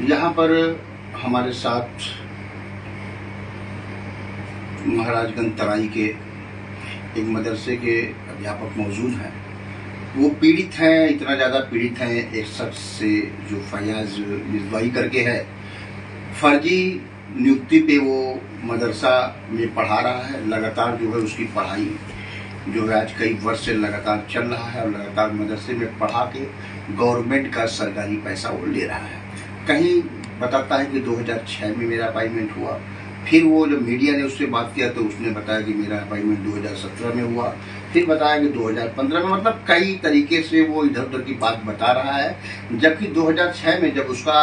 यहाँ पर हमारे साथ महाराजगंज तराई के एक मदरसे के अध्यापक मौजूद हैं। वो पीड़ित हैं, इतना ज़्यादा पीड़ित हैं एक शख्स से जो फैयाज मिजबाई करके है। फर्जी नियुक्ति पे वो मदरसा में पढ़ा रहा है। लगातार जो है उसकी पढ़ाई जो है आज कई वर्ष से लगातार चल रहा है और लगातार मदरसे में पढ़ा के गवर्नमेंट का सरकारी पैसा वो ले रहा है। कहीं बताता है कि 2006 में मेरा अपॉइंटमेंट हुआ, फिर वो जब मीडिया ने उससे बात किया तो उसने बताया कि मेरा अपॉइंटमेंट 2017 में हुआ, फिर बताया कि 2015 में। मतलब कई तरीके से वो इधर उधर की बात बता रहा है। जबकि 2006 में जब उसका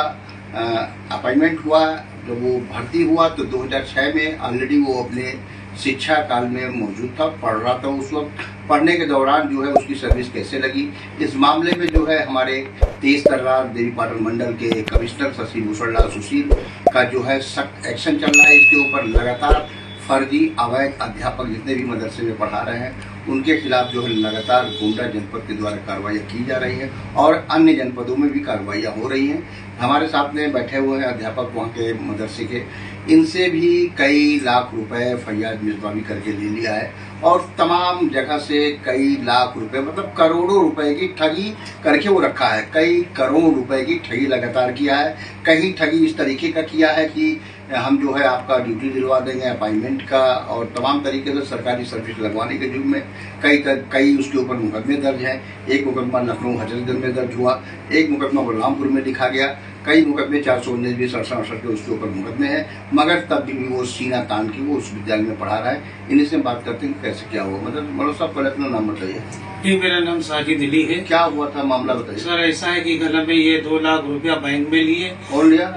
अपॉइंटमेंट हुआ, जब वो भर्ती हुआ तो 2006 में ऑलरेडी वो अपने शिक्षा काल में मौजूद था, पढ़ रहा था। उस वक्त पढ़ने के दौरान जो है उसकी सर्विस कैसे लगी, इस मामले में जो है हमारे तेज तर्रार देवीपाटन मंडल के कमिश्नर शशि भूषण लाल सुशील का जो है सख्त एक्शन चल रहा है। इसके ऊपर लगातार फर्जी अवैध अध्यापक जितने भी मदरसे में पढ़ा रहे हैं उनके खिलाफ जो है लगातार गोंडा जनपद के द्वारा कार्रवाइयाँ की जा रही हैं और अन्य जनपदों में भी कार्रवाइयाँ हो रही हैं। हमारे साथ में बैठे हुए हैं अध्यापक वहाँ के मदरसे के, इनसे भी कई लाख रुपए फैयाज मिजबावी करके ले लिया है और तमाम जगह से कई लाख रुपए मतलब करोड़ों रुपए की ठगी करके वो रखा है। कई करोड़ रुपए की ठगी लगातार किया है। कहीं ठगी इस तरीके का किया है कि हम जो है आपका ड्यूटी दिलवा देंगे, अपॉइंटमेंट का और तमाम तरीके से सरकारी सर्विस लगवाने के युग में कई उसके ऊपर मुकदमे दर्ज हैं। एक मुकदमा लखनऊ हजरतगंज में दर्ज हुआ, एक मुकदमा बलरामपुर में लिखा गया, कई मुकदमे 419 भी 67 के उसके ऊपर मुकदमे हैं। मगर तब भी वो सीना तान की वो उस विद्यालय में पढ़ा रहा है। इन्हीं से बात करते हैं कैसे क्या हुआ। मतलब मौलवी साहब पहले अपना नाम बताइए। जी, मेरा नाम साजिद अली है। क्या हुआ था, मामला बताइए। सर ऐसा है कि कल में ये 2 लाख रुपया बैंक में लिए। कौन लिया?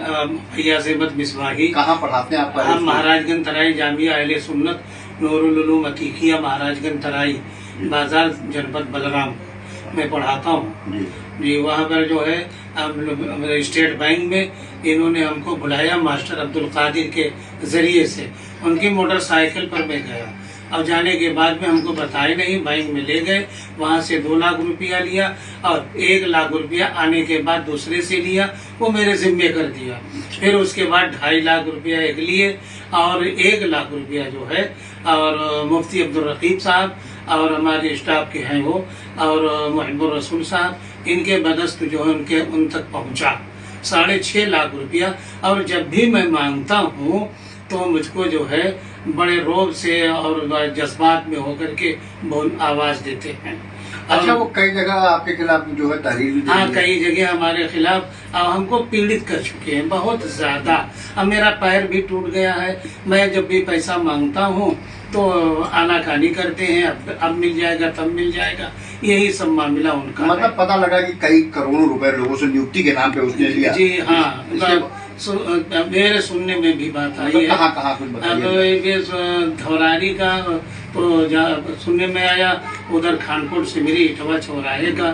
फैयाज अहमद मिसबाही। कहाँ पढ़ाते हैं आप? हम महाराजगंज तराई जामिया अहले सुन्नत नूरुल उलूम अतीकिया महाराजगंज तराई बाजार जनपद बलराम में पढ़ाता हूँ जी। वहाँ पर जो है स्टेट बैंक में इन्होंने हमको बुलाया मास्टर अब्दुल कादिर के जरिए से। उनकी मोटरसाइकिल पर मैं गया। अब जाने के बाद में हमको बताए नहीं, बैंक में ले गए, वहाँ से 2 लाख रुपया लिया और 1 लाख रुपया आने के बाद दूसरे से लिया, वो मेरे जिम्मे कर दिया। फिर उसके बाद 2.5 लाख रुपया एक लिए और 1 लाख रुपया जो है और मुफ्ती अब्दुल रकीब साहब और हमारे स्टाफ के हैं वो और मुहिब्बुर रसूल साहब, इनके बदस्त जो है उन तक पहुँचा 6.5 लाख रुपया। और जब भी मैं मांगता हूँ तो मुझको जो है बड़े रोब से और जज्बात में होकर के बहुत आवाज देते हैं। अच्छा, वो कई जगह आपके खिलाफ जो है तहरीर? हाँ, कई जगह हमारे खिलाफ हमको पीड़ित कर चुके हैं बहुत ज्यादा। अब मेरा पैर भी टूट गया है। मैं जब भी पैसा मांगता हूँ तो आनाकानी करते हैं, अब मिल जाएगा तब मिल जाएगा, यही सब मामला उनका। मतलब पता लगा कि कई करोड़ों रुपए लोगों से नियुक्ति के नाम पे उसने लिया? जी हाँ, मेरे सुनने में भी बात आई है। कहाँ कुछ बताइए। धौरारी का तो सुनने में आया, उधर खानपुर सिमरी इटवा चौराहे का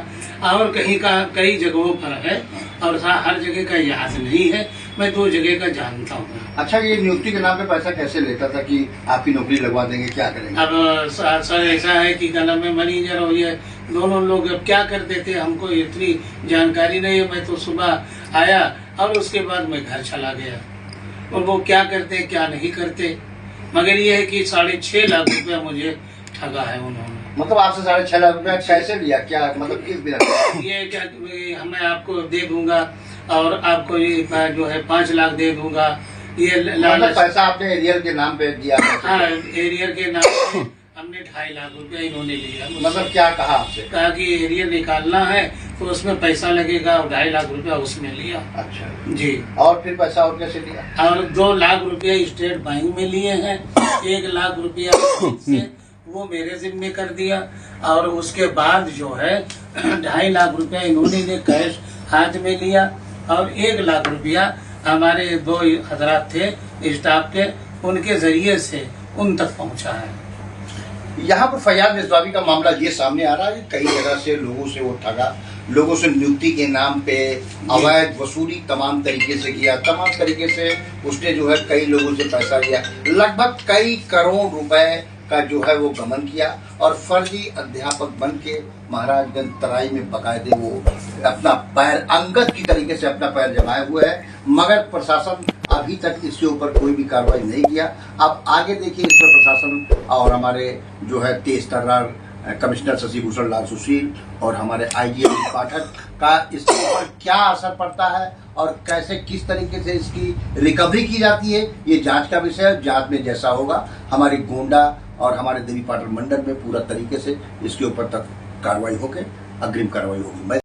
और कहीं का कई जगहों पर है और हर जगह का याद नहीं है। मैं 2 जगह का जानता हूँ। अच्छा, ये नियुक्ति के नाम पे पैसा कैसे लेता था कि आपकी नौकरी लगवा देंगे, क्या करेंगे? अब सर ऐसा है कि कल में मैनेजर और ये दोनों लोग अब क्या कर देते, हमको इतनी जानकारी नहीं है। मैं तो सुबह आया और उसके बाद मैं घर चला गया और वो क्या करते क्या नहीं करते। मगर ये है कि 6.5 लाख रुपया मुझे ठगा है उन्होंने। मतलब आपसे 6.5 लाख रुपया कैसे लिया, क्या मतलब किस बिना? ये क्या, मैं आपको दे दूंगा और आपको ये जो है 5 लाख दे दूंगा, ये मतलब पैसा आपने एरियर के नाम पे दिया? हाँ, एरियर के नाम पे हमने 2.5 लाख रुपया इन्होंने लिया। मतलब क्या कहा आपसे? कहा कि एरियर निकालना है तो उसमें पैसा लगेगा और 2.5 लाख रुपया उसमें लिया। अच्छा जी। और फिर पैसा और कैसे लिया? और 2 लाख रुपया स्टेट बैंक में लिए हैं, 1 लाख रुपया से वो मेरे जिम्मे कर दिया और उसके बाद जो है 2.5 लाख रुपया इन्होंने कैश हाथ में लिया और 1 लाख रुपया हमारे 2 हजरात थे स्टाफ के, उनके जरिए से उन तक पहुंचा है। यहाँ पर फैयाज मिजबावी का मामला ये सामने आ रहा है कि कई जगह से लोगों से वो ठगा, लोगों से नियुक्ति के नाम पे अवैध वसूली तमाम तरीके से किया, तमाम तरीके से उसने जो है कई लोगों से पैसा लिया। लगभग कई करोड़ रुपए का जो है वो गमन किया और फर्जी अध्यापक बन के महाराजगंज तराई में बकायदे वो अपना पैर अंगत की तरीके से अपना पैर जमाए हुए है, मगर प्रशासन अभी तक इसके ऊपर कोई भी कार्रवाई नहीं किया। अब आगे देखिए इस पर प्रशासन और हमारे जो है तेज तर्रार कमिश्नर शशि भूषण लाल सुशील और हमारे आईजी अमित पाठक का इसके ऊपर क्या असर पड़ता है और कैसे किस तरीके से इसकी रिकवरी की जाती है, ये जांच का विषय है। जांच में जैसा होगा हमारी गोंडा और हमारे देवी पाटन मंडल में पूरा तरीके से इसके ऊपर तक कार्रवाई होकर अग्रिम कार्रवाई होगी।